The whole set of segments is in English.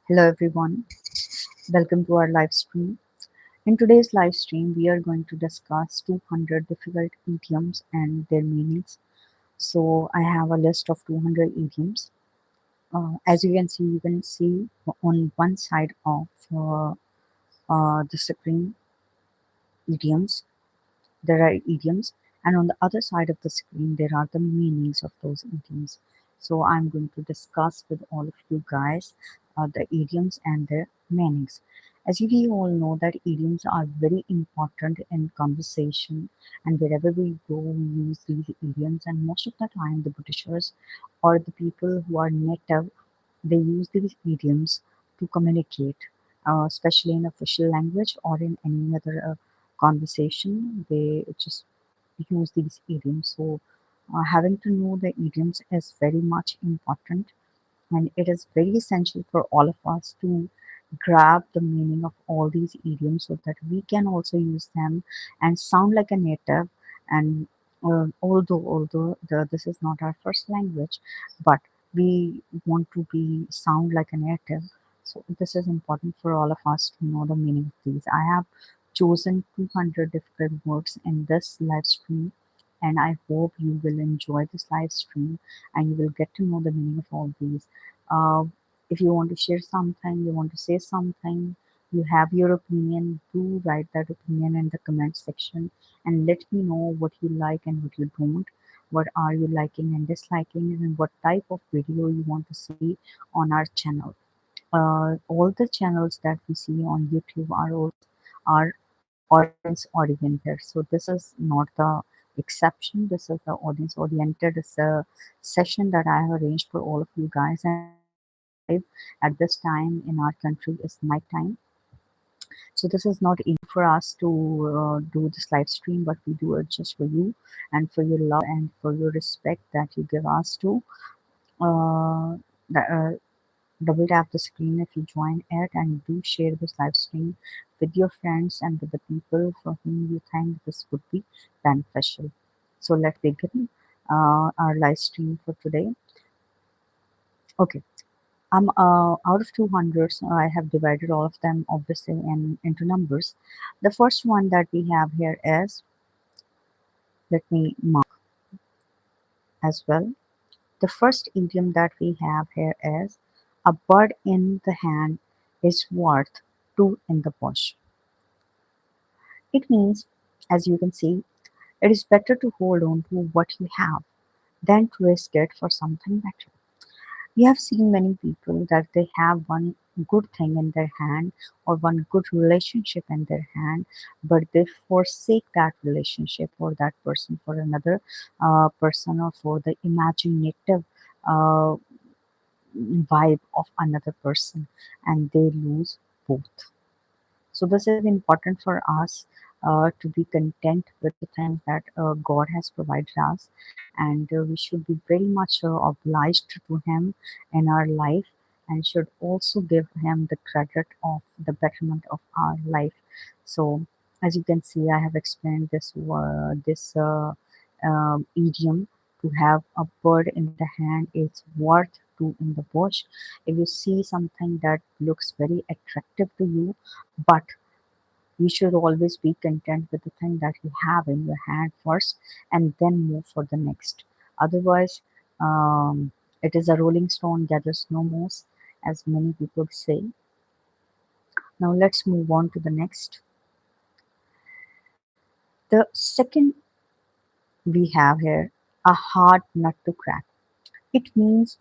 Hello everyone, welcome to our live stream. In today's live stream, we are going to discuss 200 difficult idioms and their meanings. So I have a list of 200 idioms. As you can see on one side of the screen idioms, there are idioms, and on the other side of the screen, there are the meanings of those idioms. So I'm going to discuss with all of you guys the idioms and their meanings. As we all know that idioms are very important in conversation, and wherever we go, we use these idioms. And most of the time, the Britishers or the people who are native, they use these idioms to communicate, especially in official language or in any other conversation. They just use these idioms. So, having to know the idioms is very much important, and it is very essential for all of us to grab the meaning of all these idioms so that we can also use them and sound like a native. And this is not our first language, but we want to be sound like a native. So this is important for all of us to know the meaning of these. I have chosen 200 difficult words in this live stream, and I hope you will enjoy this live stream and you will get to know the meaning of all these. uh, if you want to share something, you want to say something, you have your opinion, do write that opinion in the comment section and let me know what you like and what you don't. What are you liking and disliking, and what type of video you want to see on our channel. All the channels that we see on YouTube are audience oriented. So this is not the exception. This is the audience oriented. It's a session that I have arranged for all of you guys, and we are live at this time in our country. Is night time, so this is not easy for us to do this live stream, but we do it just for you and for your love and for your respect that you give us to. Uh, the, double tap the screen if you join it, and do share this live stream with your friends and with the people for whom you think this would be beneficial. So let's begin our live stream for today. Okay, I'm out of 200, so I have divided all of them obviously into numbers. The first one that we have here is, let me mark as well. The first idiom that we have here is, a bird in the hand is worth two in the bush. It means, as you can see, it is better to hold on to what you have than to risk it for something better. You have seen many people that they have one good thing in their hand or one good relationship in their hand, but they forsake that relationship or that person for another person, or for the imaginative uh, vibe of another person, and they lose both. So this is important for us to be content with the things that God has provided us, and we should be very much obliged to Him in our life, and should also give Him the credit of the betterment of our life. So, as you can see, I have explained this idiom, to have a bird in the hand is worth two in the bush. If you see something that looks very attractive to you, but you should always be content with the thing that you have in your hand first and then move for the next. Otherwise, it is a rolling stone gathers no moss, as many people say. Now, let's move on to the next. The second we have here, a hard nut to crack. It means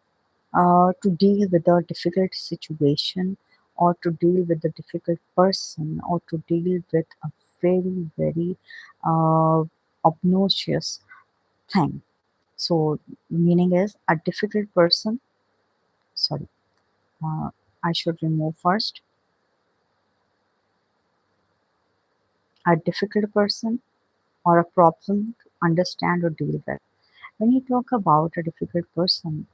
to deal with a difficult situation, or to deal with a difficult person, or to deal with a very, very uh, obnoxious thing. So, meaning is a difficult person. Sorry, uh, I should remove first. A difficult person or a problem to understand or deal with. When you talk about a difficult person,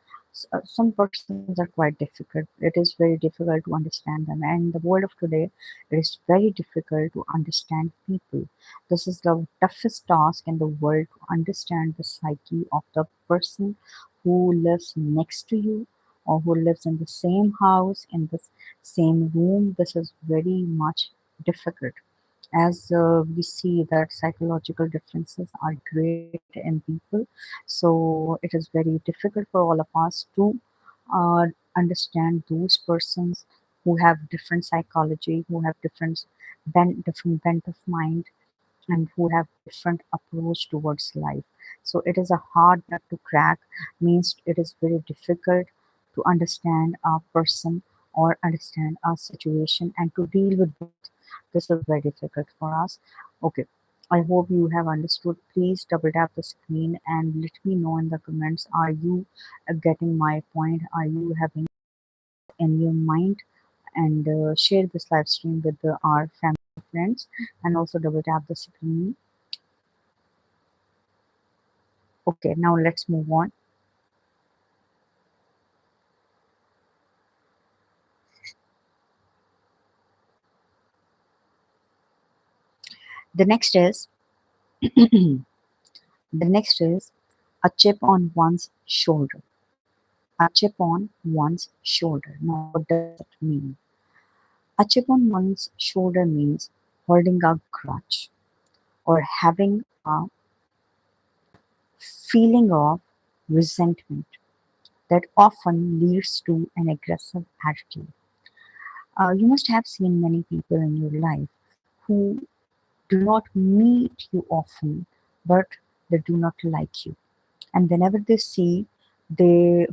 some persons are quite difficult. It is very difficult to understand them. And in the world of today, it is very difficult to understand people. This is the toughest task in the world, to understand the psyche of the person who lives next to you, or who lives in the same house, in the same room. This is very much difficult, as we see that psychological differences are great in people. So it is very difficult for all of us to uh, understand those persons who have different psychology, who have different bent of mind, and who have different approach towards life. So it is a hard nut to crack, means it is very difficult to understand a person or understand a situation and to deal with both. This is very difficult for us. Okay. I hope you have understood. Please double tap the screen and let me know in the comments. Are you getting my point? Are you having in your mind? And share this live stream with our family friends, and also double tap the screen. Okay, now let's move on. The next is the next is a chip on one's shoulder. A chip on one's shoulder. Now, what does it mean? A chip on one's shoulder means holding a grudge or having a feeling of resentment that often leads to an aggressive attitude. You must have seen many people in your life who do not meet you often, but they do not like you. And whenever they see, they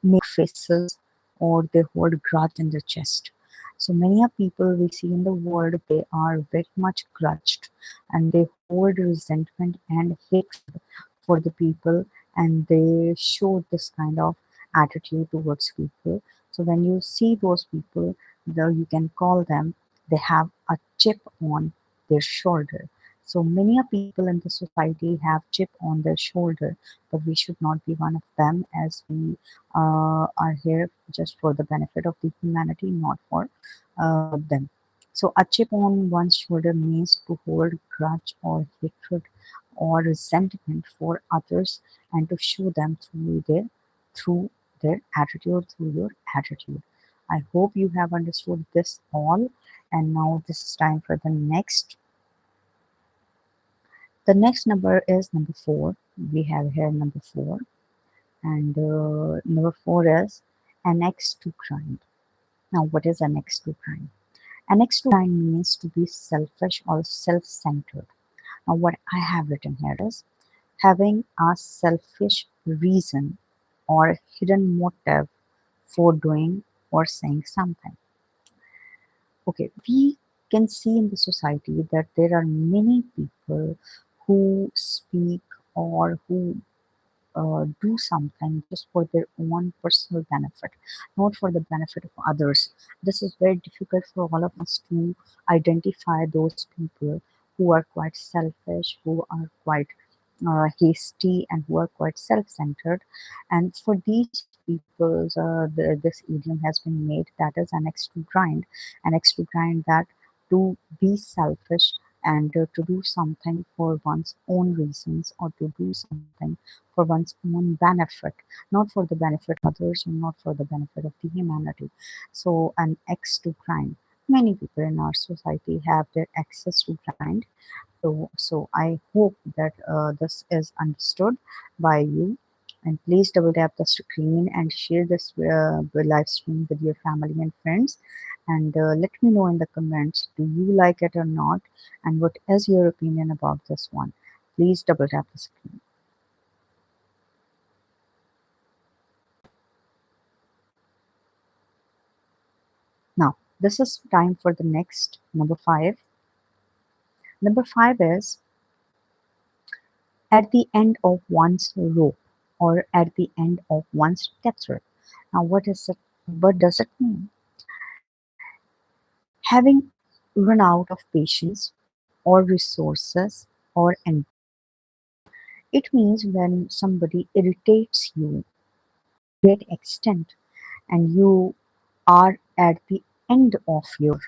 make faces or they hold grudge in their chest. So many of people we see in the world, they are very much grudged and they hold resentment and hatred for the people, and they show this kind of attitude towards people. So when you see those people, though you can call them, they have a chip on their shoulder. So many of people in the society have chip on their shoulder, but we should not be one of them, as we are here just for the benefit of the humanity, not for them. So a chip on one's shoulder means to hold grudge or hatred or resentment for others and to show them through their attitude, through your attitude. I hope you have understood this all. And now this is time for the next. The next number is number 4. We have here number 4. And number 4 is annex to grind. Now, what is annex to grind? Annex to grind means to be selfish or self-centered. Now, what I have written here is having a selfish reason or hidden motive for doing or saying something. Okay, we can see in the society that there are many people who speak or who do something just for their own personal benefit, not for the benefit of others. This is very difficult for all of us to identify those people who are quite selfish, who are quite hasty, and who are quite self-centered. And for these people, this idiom has been made, that is an X to grind, that to be selfish and to do something for one's own reasons or to do something for one's own benefit, not for the benefit of others or not for the benefit of the humanity. So an X to grind. Many people in our society have their access to grind. So I hope that this is understood by you. And please double tap the screen and share this live stream with your family and friends. And let me know in the comments, do you like it or not? And what is your opinion about this one? Please double tap the screen. Now, this is time for the next number 5. Number 5 is at the end of one's rope or at the end of one's tether. Now, what is it? What does it mean? Having run out of patience or resources or and it means when somebody irritates you to great extent and you are at the end of your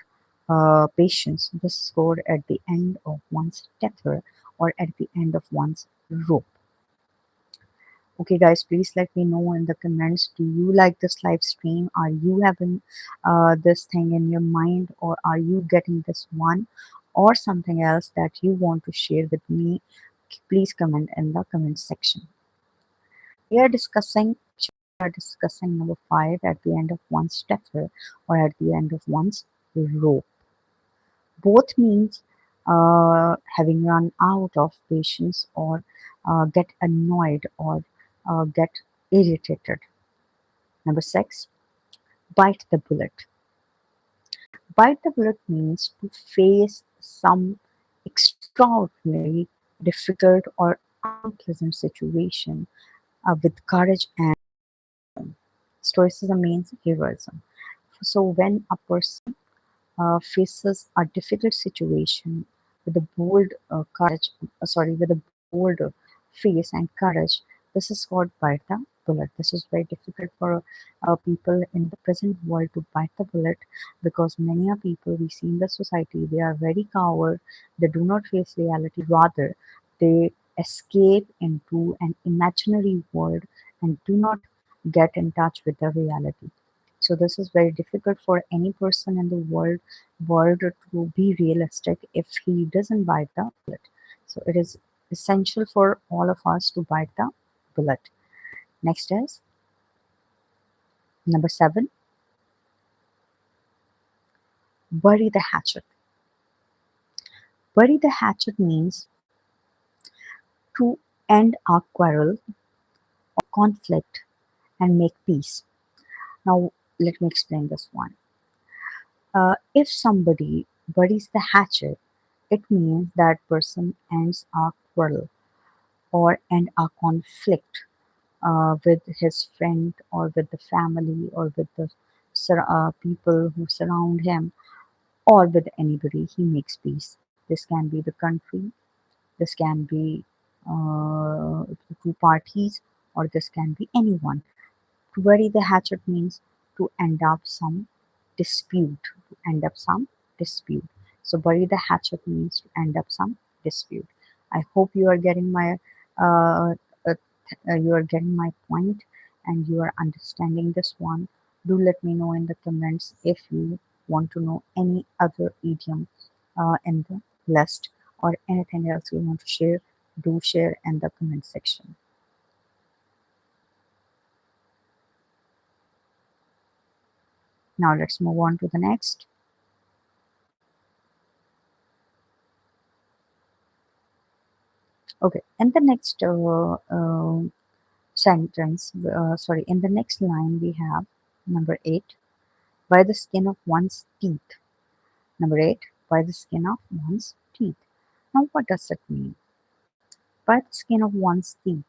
patience. This is called at the end of one's tether or at the end of one's rope. Okay, guys, please let me know in the comments. Do you like this live stream? Are you having this thing in your mind, or are you getting this one, or something else that you want to share with me? Please comment in the comment section. We are discussing number five at the end of one's tether or at the end of one's rope. Both means having run out of patience or get annoyed or get irritated. Number six, bite the bullet. Bite the bullet means to face some extraordinary, difficult, or unpleasant situation with courage and stoicism means heroism. So when a person faces a difficult situation with a bold with a bold face and courage. This is called bite the bullet. This is very difficult for people in the present world to bite the bullet because many are people we see in the society. They are very coward. They do not face reality. Rather, they escape into an imaginary world and do not get in touch with the reality. So this is very difficult for any person in the world to be realistic if he doesn't bite the bullet. So it is essential for all of us to bite the bullet. Next is number seven, bury the hatchet. Bury the hatchet means to end a quarrel or conflict and make peace. Now let me explain this one. If somebody buries the hatchet, it means that person ends a quarrel or end a conflict with his friend or with the family or with the people who surround him or with anybody. He makes peace. This can be the country, this can be the two parties, or this can be anyone. To bury the hatchet means to end up some dispute, to end up some dispute. So bury the hatchet means to end up some dispute. I hope you are getting my uh, uh, you are getting my point and you are understanding this one. Do let me know in the comments if you want to know any other idiom in the list or anything else you want to share. Do share in the comment section. Now let's move on to the next. Okay, in the next in the next line we have number eight, by the skin of one's teeth. Number eight, by the skin of one's teeth. Now, what does that mean? By the skin of one's teeth,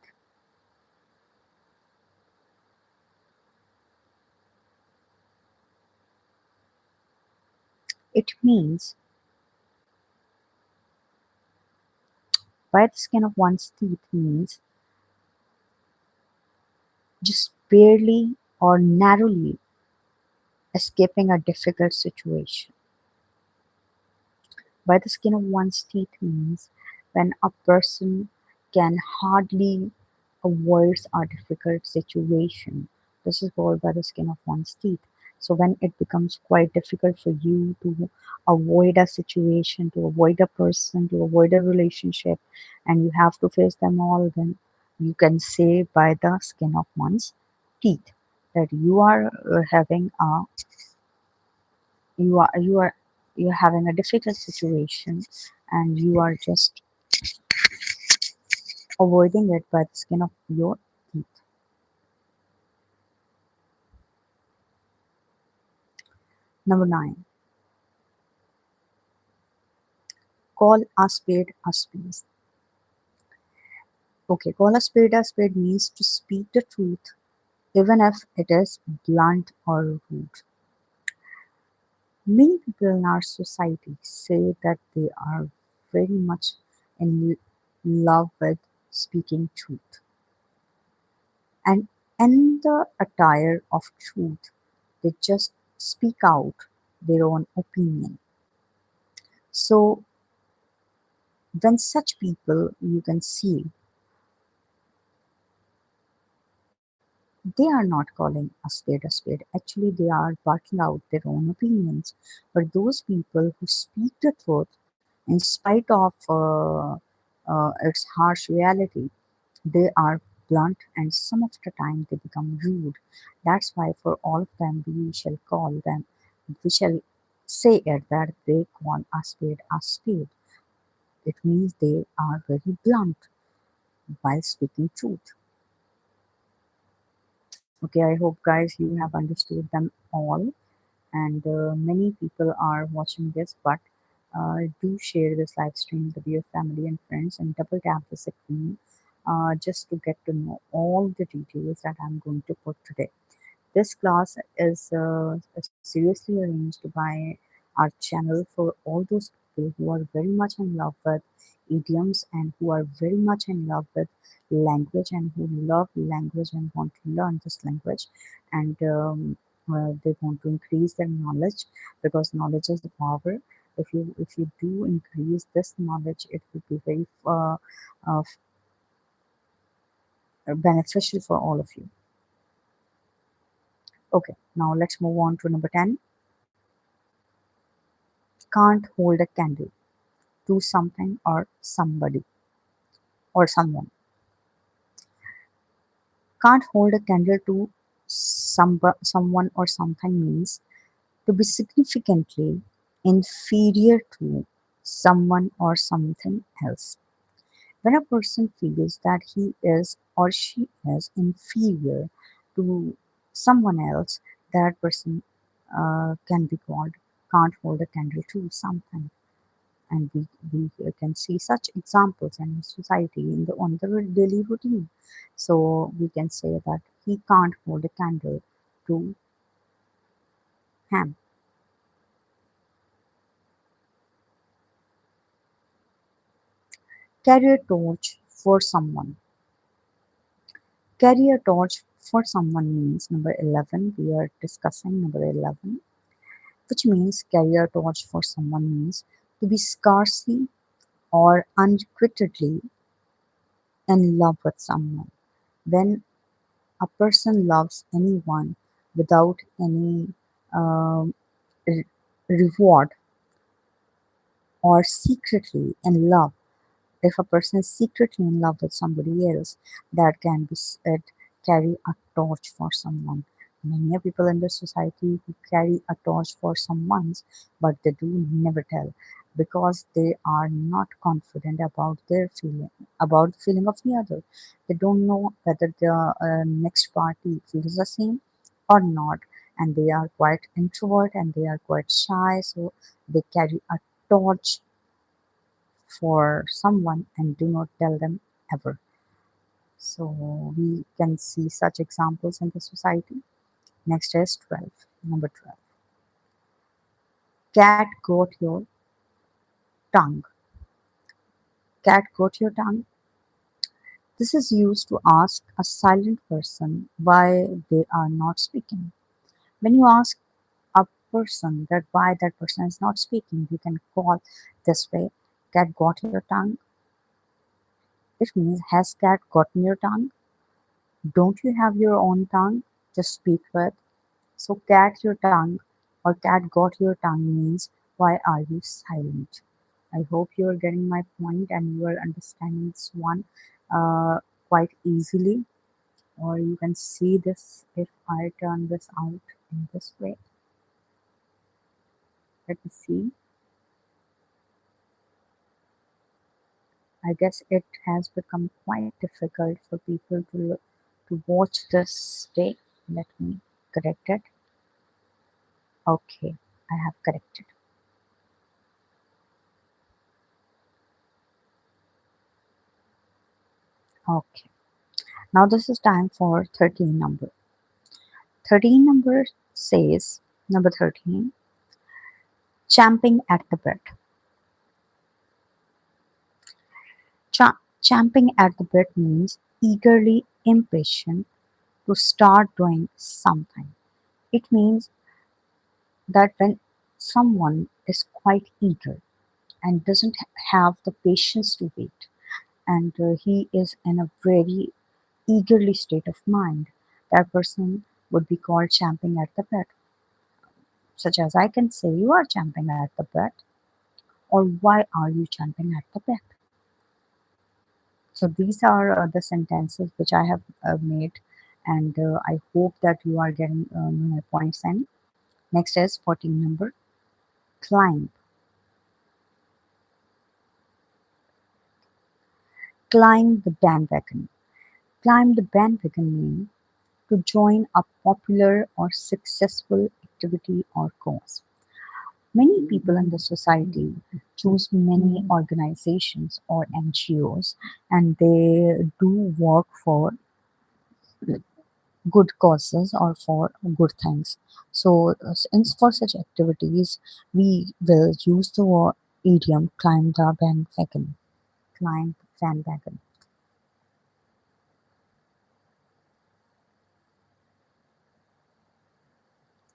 it means by the skin of one's teeth means just barely or narrowly escaping a difficult situation. By the skin of one's teeth means when a person can hardly avoid a difficult situation. This is called by the skin of one's teeth. So when it becomes quite difficult for you to avoid a situation, to avoid a person, to avoid a relationship, and you have to face them all, then you can say by the skin of one's teeth that you are having a you are you're having a difficult situation and you are just avoiding it by the skin of your teeth. Number nine, call a spade a spade. Okay, call a spade means to speak the truth even if it is blunt or rude. Many people in our society say that they are very much in love with speaking truth. And in the attire of truth, they just speak out their own opinion. So, when such people you can see They are not calling a spade a spade. Actually, they are barking out their own opinions. But those people who speak the truth in spite of its harsh reality, they are blunt and some of the time they become rude. That's why for all of them we shall call them, we shall say it that they call a spade a spade. It means they are very blunt while speaking truth. Okay, I hope guys you have understood them all, and many people are watching this, but do share this live stream with your family and friends and double tap the screen just to get to know all the details that I'm going to put today. This class is seriously arranged by our channel for all those people who are very much in love with idioms and who are very much in love with language and who love language and want to learn this language, and they want to increase their knowledge because knowledge is the power. If you do increase this knowledge, it will be very uh, beneficial for all of you. Okay, now let's move on to number 10. Can't hold a candle to something or somebody or someone. Can't hold a candle to someone or something means to be significantly inferior to someone or something else. When a person feels that he is or she is inferior to someone else, that person can be called can't hold a candle to something. And we can see such examples in society in the on the daily routine. So we can say that he can't hold a candle to Ham. Carry a torch for someone. Carry a torch for someone means number 11. We are discussing number 11, which means carry a torch for someone means to be scarcely or unrequitedly in love with someone. When a person loves anyone without any um, re- reward or secretly in love, if a person is secretly in love with somebody else, that can be said carry a torch for someone. Many are people in the society who carry a torch for someone, but they do never tell because they are not confident about their feeling, about the feeling of the other. They don't know whether the next party feels the same or not, and they are quite introvert and they are quite shy, so they carry a torch for someone and do not tell them ever. So we can see such examples in the society. Next is 12. Number 12. Cat got your tongue. Cat got your tongue. This is used to ask a silent person why they are not speaking. When you ask a person that why that person is not speaking, you can call this way, cat got your tongue. It means has cat gotten your tongue? Don't you have your own tongue to speak with? So cat your tongue or cat got your tongue means why are you silent? I hope you are getting my point and you are understanding this one uh, quite easily. Or you can see this if I turn this out in this way. Let me see. I guess it has become quite difficult for people to watch this day. Let me correct it. Okay, I have corrected. Okay. Now this is time for 13 number. 13 number says, number 13, champing at the bit. Champing at the bit means eagerly impatient to start doing something. It means that when someone is quite eager and doesn't have the patience to wait, and he is in a very eagerly state of mind, that person would be called champing at the bit. Such as I can say, you are champing at the bit, or why are you champing at the bit? So these are the sentences which I have made, and I hope that you are getting my points in. Next is 14 number, climb. Climb the bandwagon. Climb the bandwagon means to join a popular or successful activity or cause. Many people in the society choose many organizations or NGOs, and they do work for good causes or for good things. So, for such activities, we will use the idiom climb the bandwagon. Climb the bandwagon.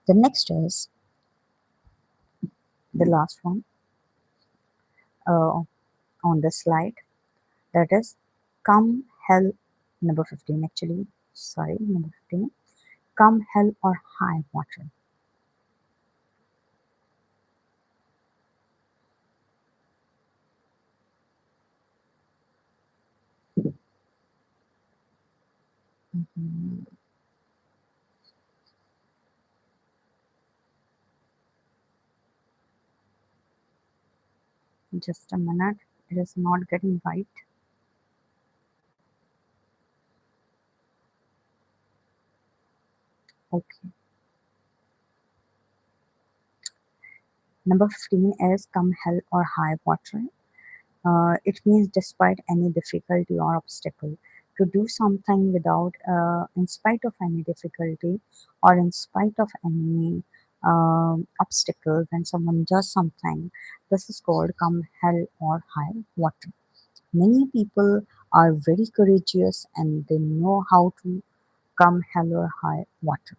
The next is the last one uh, on the slide, that is come hell, number 15 actually, sorry, number 15, come hell or high water. Mhm. Just a minute, it is not getting right. Okay, number 15 is come hell or high water. It means despite any difficulty or obstacle, to do something without, in spite of any difficulty or in spite of any obstacle, when someone does something, this is called come hell or high water. Many people are very courageous and they know how to come hell or high water.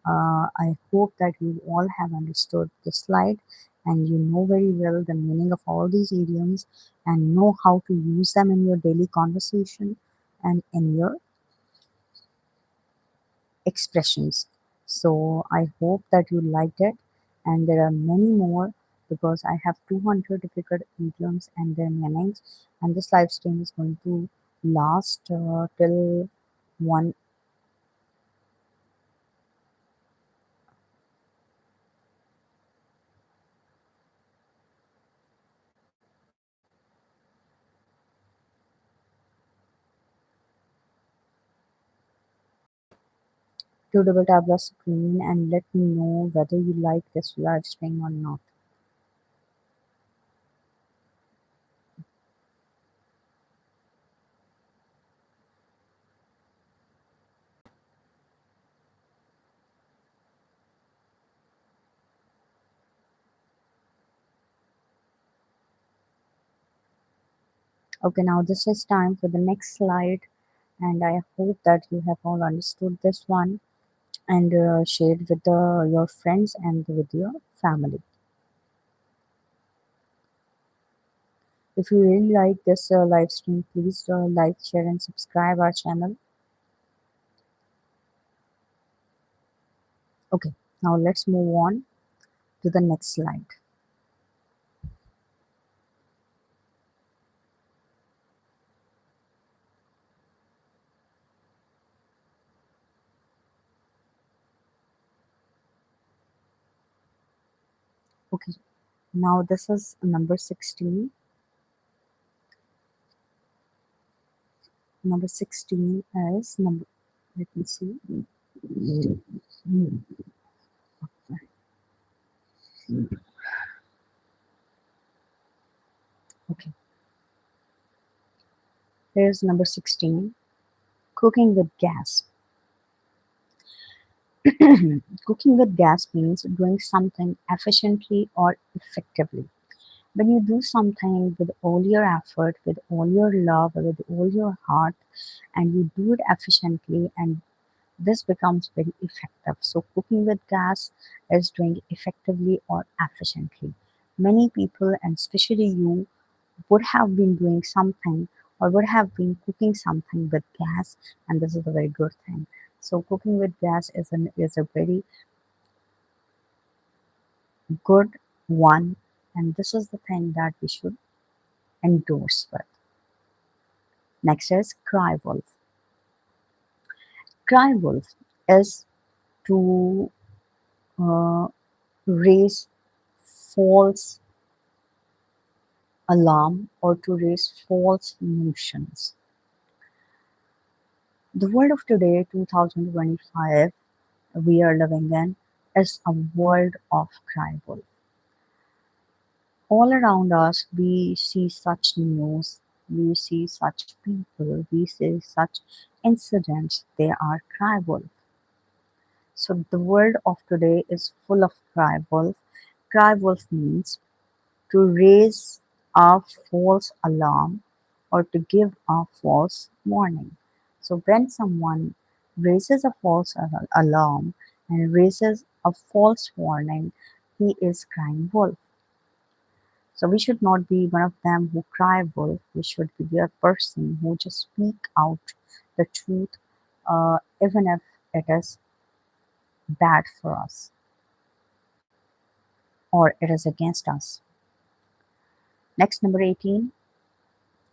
I hope that you all have understood the slide and you know very well the meaning of all these idioms and know how to use them in your daily conversation and in your expressions. So I hope that you liked it, and there are many more because I have 200 difficult idioms and their meanings, and this live stream is going to last till 1. To double tap the screen and let me know whether you like this live stream or not. Okay, now this is time for the next slide, and I hope that you have all understood this one and shared with your friends and with your family. If you really like this live stream, please like, share, and subscribe our channel. Okay, now let's move on to the next slide. Okay, now this is number 16. Number 16 is number, let me see. Okay, here's number 16, cooking with gas. Cooking with gas means doing something efficiently or effectively. When you do something with all your effort, with all your love, with all your heart, and you do it efficiently, and this becomes very effective. So, cooking with gas is doing effectively or efficiently. Many people, and especially you, would have been doing something or would have been cooking something with gas, and this is a very good thing. So cooking with gas is a very good one, and this is the thing that we should endorse with. Next is cry wolf. Cry wolf is to uh, raise false alarm or to raise false emotions. The world of today, 2025, we are living in is a world of cry wolf. All around us, we see such news, we see such people, we see such incidents. They are cry wolf. So the world of today is full of cry wolf. Cry wolf means to raise a false alarm or to give a false warning. So when someone raises a false alarm and raises a false warning, he is crying wolf. So we should not be one of them who cry wolf. We should be a person who just speak out the truth, even if it is bad for us or it is against us. Next, number 18,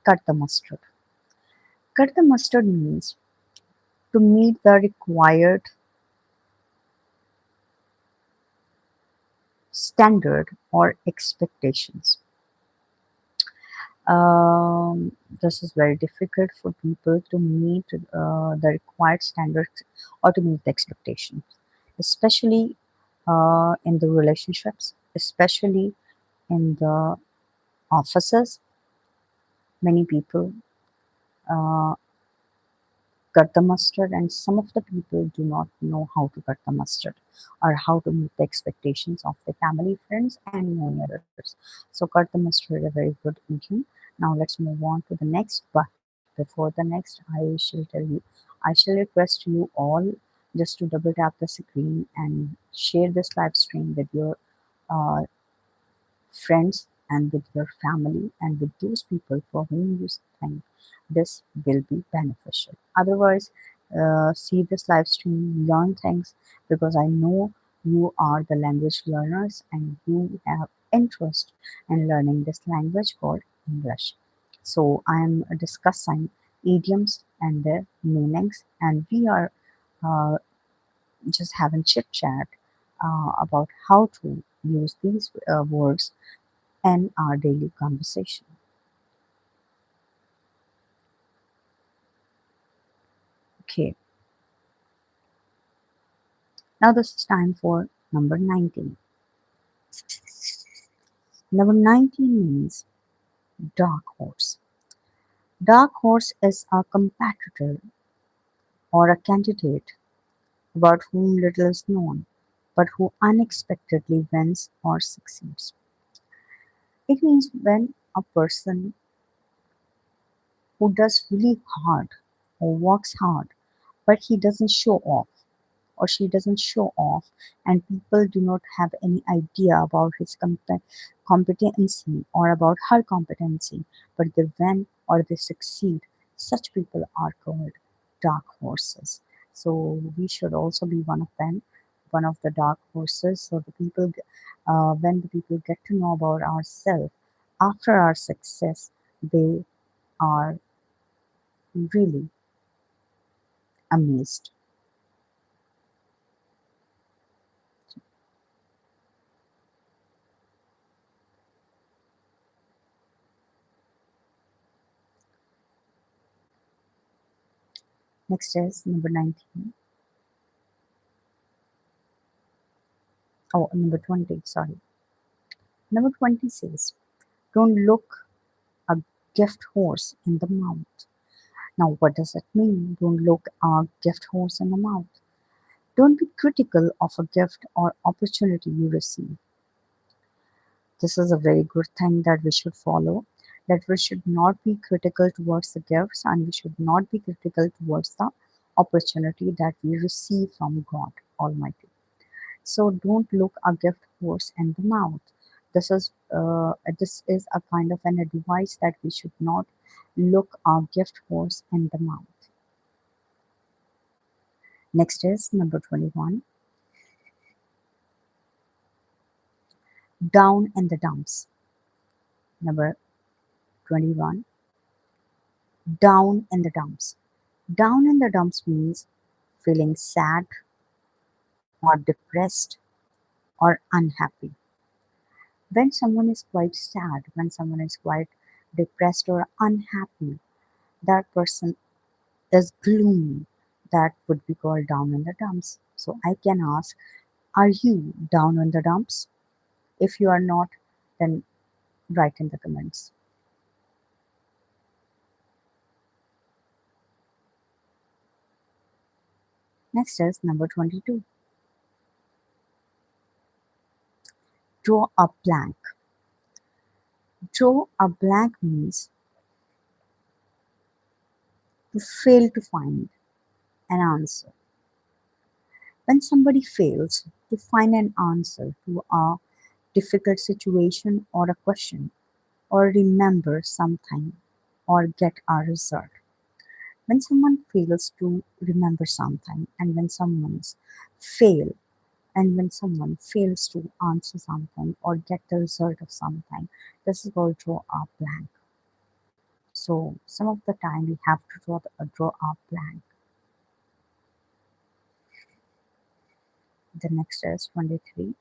cut the mustard. Cut the mustard means to meet the required standard or expectations. This is very difficult for people to meet the required standards or to meet the expectations, especially in the relationships, especially in the offices. Many people uh, cut the mustard, and some of the people do not know how to cut the mustard or how to meet the expectations of their family, friends, and many others. So cut the mustard is a very good idiom. Now let's move on to the next, but before the next, I shall tell you, I shall request you all just to double tap the screen and share this live stream with your uh, friends and with your family and with those people for whom you think this will be beneficial. Otherwise, see this live stream, learn things, because I know you are the language learners and you have interest in learning this language called English. So I am discussing idioms and their meanings, and we are uh, just having chit chat about how to use these words and our daily conversation. Okay, now this is time for number 19. Number 19 means dark horse. Dark horse is a competitor or a candidate about whom little is known, but who unexpectedly wins or succeeds. It means when a person who does really hard or works hard, but he doesn't show off or she doesn't show off, and people do not have any idea about his competency or about her competency, but they win or they succeed. Such people are called dark horses. So we should also be one of them, one of the dark horses. So the people, when the people get to know about ourselves after our success, they are really amazed. Next is number 19. Oh, number 20, sorry. Number 20 says, don't look a gift horse in the mouth. Now, what does that mean? Don't look a gift horse in the mouth. Don't be critical of a gift or opportunity you receive. This is a very good thing that we should follow. That we should not be critical towards the gifts and we should not be critical towards the opportunity that we receive from God Almighty. So don't look a gift horse in the mouth. This is a kind of an advice that we should not look a gift horse in the mouth. Next is number 21, down in the dumps. Number 21, down in the dumps. Down in the dumps means feeling sad or depressed or unhappy. When someone is quite sad, when someone is quite depressed or unhappy, that person is gloomy. That would be called down in the dumps. So I can ask, are you down in the dumps? If you are not, then write in the comments. Next is number 22. Draw a blank. Draw a blank means to fail to find an answer. When somebody fails to find an answer to a difficult situation or a question, or remember something, or get a result. When someone fails to remember something, and fail, when someone fails to answer something or get the result of something, this is called draw a blank. So some of the time we have to draw a blank. The next is 23.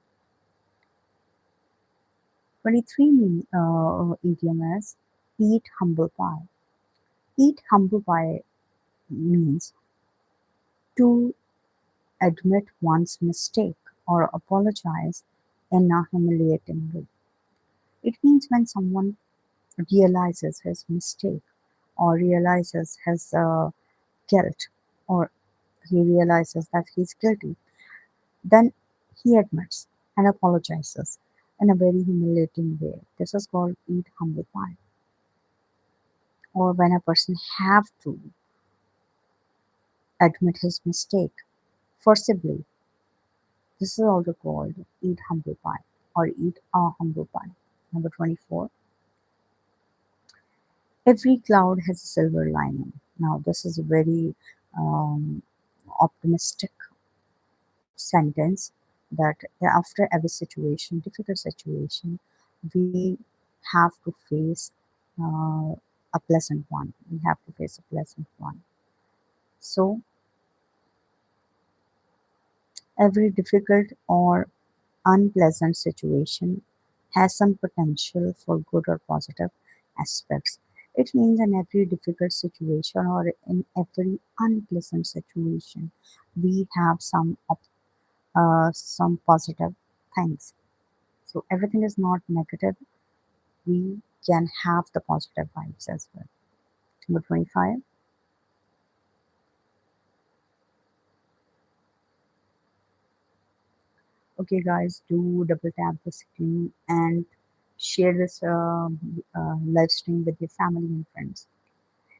23 idiom is eat humble pie. Eat humble pie means to admit one's mistake or apologize in a humiliating way. It means when someone realizes his mistake or realizes his guilt, or he realizes that he's guilty, then he admits and apologizes in a very humiliating way. This is called eat humble pie. Or when a person have to admit his mistake forcibly, this is also called eat humble pie or eat a humble pie. Number 24. Every cloud has a silver lining. Now, this is a very um, optimistic sentence that after every situation, difficult situation, we have to face uh, a pleasant one. We have to face a pleasant one. So, every difficult or unpleasant situation has some potential for good or positive aspects. It means in every difficult situation or in every unpleasant situation, we have some positive things. So everything is not negative. We can have the positive vibes as well. Number 25. Okay, guys, do double tap the screen and share this live stream with your family and friends.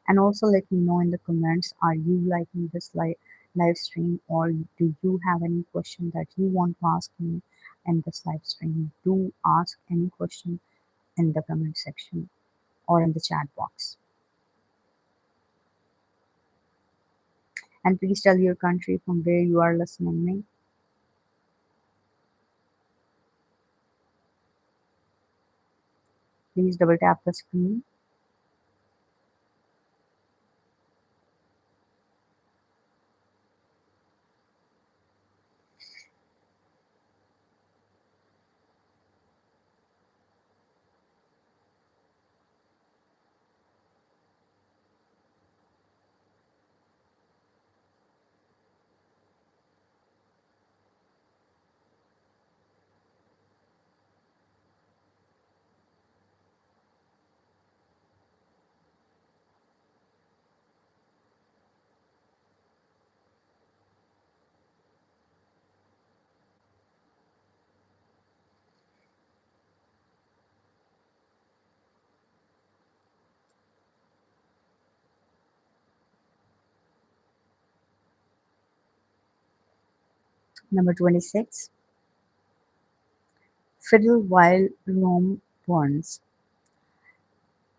And also let me know in the comments, are you liking this live stream, or do you have any question that you want to ask me in this live stream? Do ask any question in the comment section or in the chat box. And please tell your country from where you are listening me. Please double tap the screen. Number 26. Fiddle while Rome burns.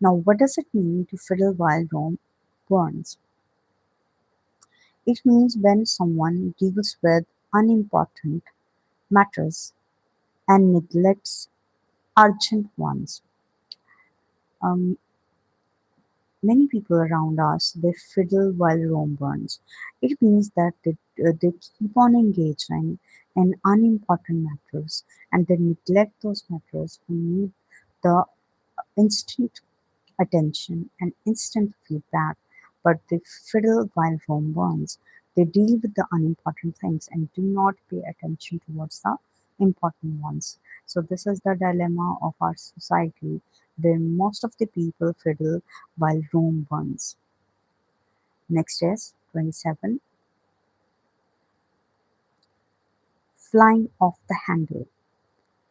Now, what does it mean to fiddle while Rome burns? It means when someone deals with unimportant matters and neglects urgent ones. Um, Many people around us they fiddle while Rome burns. It means that they keep on engaging in unimportant matters and they neglect those matters who need the instant attention and instant feedback, but they fiddle while Rome burns. They deal with the unimportant things and do not pay attention towards the important ones. So this is the dilemma of our society, where most of the people fiddle while Rome burns. Next is 27, flying off the handle.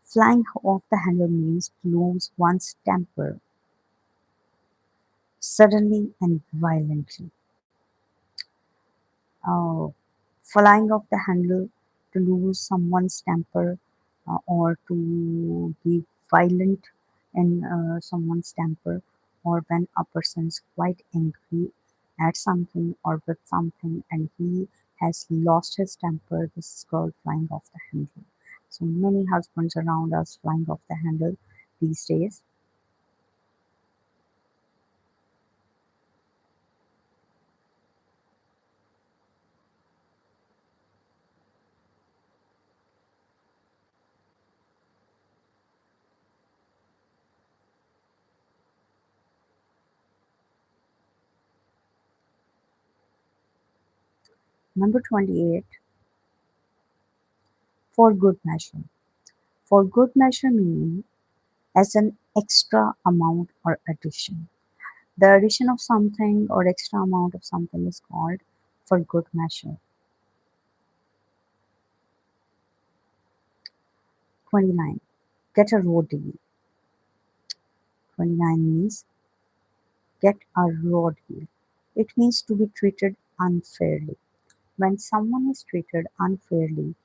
Flying off the handle means to lose one's temper suddenly and violently. uh, Flying off the handle, to lose someone's temper, or to be violent in someone's temper, or when a person is quite angry at something or with something and he has lost his temper, this is called flying off the handle. So many husbands around us flying off the handle these days. Number 28, for good measure. For good measure meaning as an extra amount or addition. The addition of something or extra amount of something is called for good measure. 29. Get a raw deal. 29 means get a raw deal. It means to be treated unfairly. When someone is treated unfairly,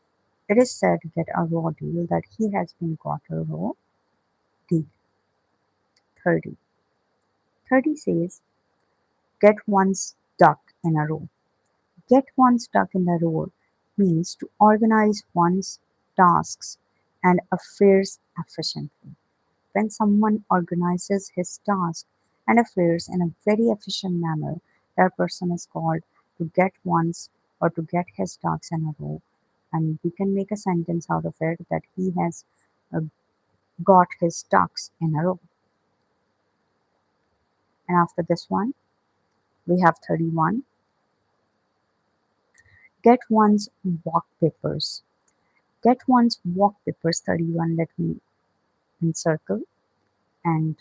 it is said to get a raw deal that he has been got a raw deal. 30. 30 says get one's duck in a row. Get one's duck in a row means to organize one's tasks and affairs efficiently. When someone organizes his tasks and affairs in a very efficient manner, that person is called to get one's or to get his ducks in a row. And we can make a sentence out of it that he has uh, got his ducks in a row. And after this one, we have 31. Get one's walk papers. Get one's walk papers 31. Let me encircle and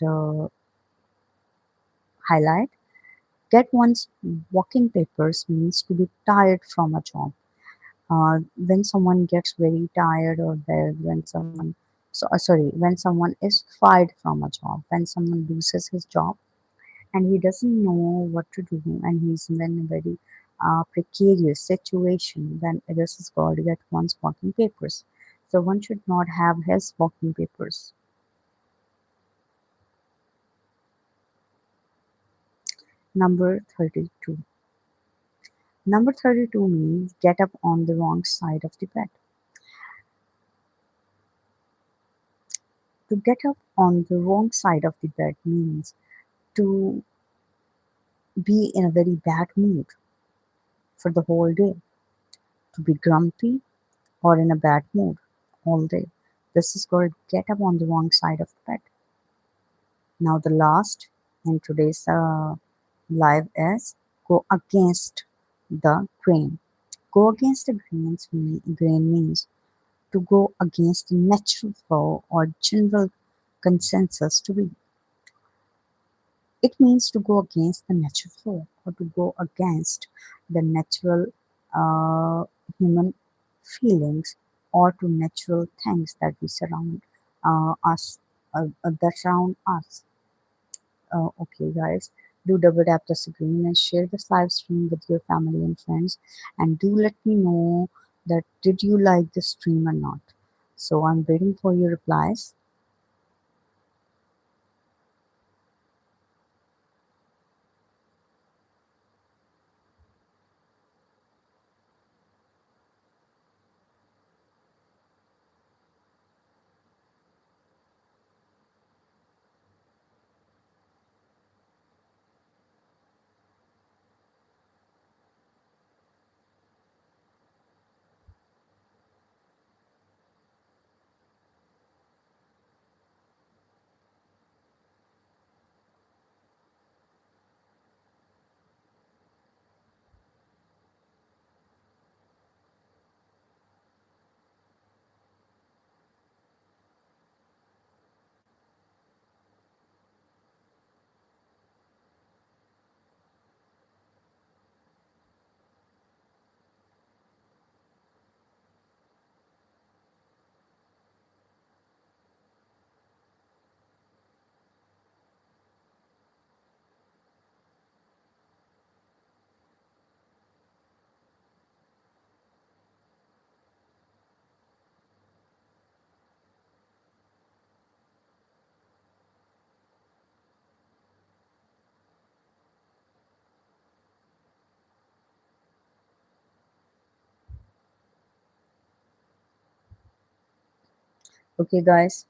highlight. Get one's walking papers means to be tired from a job. When someone gets very tired or when someone sorry, when someone is fired from a job, when someone loses his job and he doesn't know what to do and he's in a very precarious situation, then this is called get one's walking papers. So one should not have his walking papers. Number 32. Number 32 means get up on the wrong side of the bed. To get up on the wrong side of the bed means to be in a very bad mood for the whole day, to be grumpy or in a bad mood all day. This is called get up on the wrong side of the bed. Now, the last in today's live is go against the grain. Go against the grain means to go against the natural flow or general consensus to be. It means to go against the natural flow or to go against the natural uh, human feelings or to natural things that we surround us that surround us. Okay, guys, do double tap the screen and share this live stream with your family and friends, and do let me know that did you like the stream or not. So I'm waiting for your replies. Okay, guys.